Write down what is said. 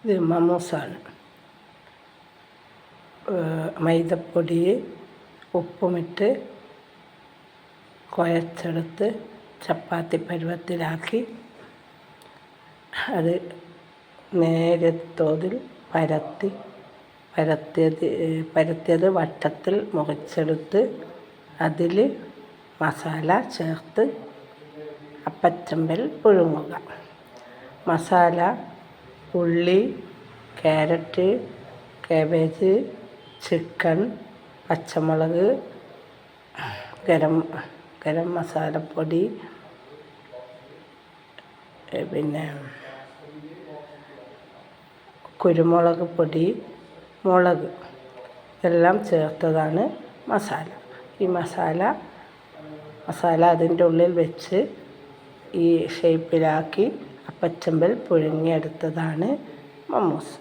ഇത് മമ്മൂസാണ്. മൈദപ്പൊടി ഉപ്പുമിട്ട് കുഴച്ചെടുത്ത് ചപ്പാത്തി പരുവത്തിലാക്കി അത് നേരിയ തോതിൽ പരത്തിയത് വട്ടത്തിൽ മുറിച്ചെടുത്ത് അതിൽ മസാല ചേർത്ത് അപ്പച്ചമ്പൽ പുഴുങ്ങുക. മസാല ഉള്ളി, ക്യാരറ്റ്, കാബേജ്, ചിക്കൻ, പച്ചമുളക്, ഗരം മസാലപ്പൊടി, പിന്നെ കുരുമുളക് പൊടി, മുളക് എല്ലാം ചേർത്തതാണ് മസാല. ഈ മസാല അതിൻ്റെ ഉള്ളിൽ വെച്ച് ഈ ഷേപ്പിലാക്കി അപ്പച്ചമ്പൽ പുഴുങ്ങിയെടുത്തതാണ് മമ്മൂസ്.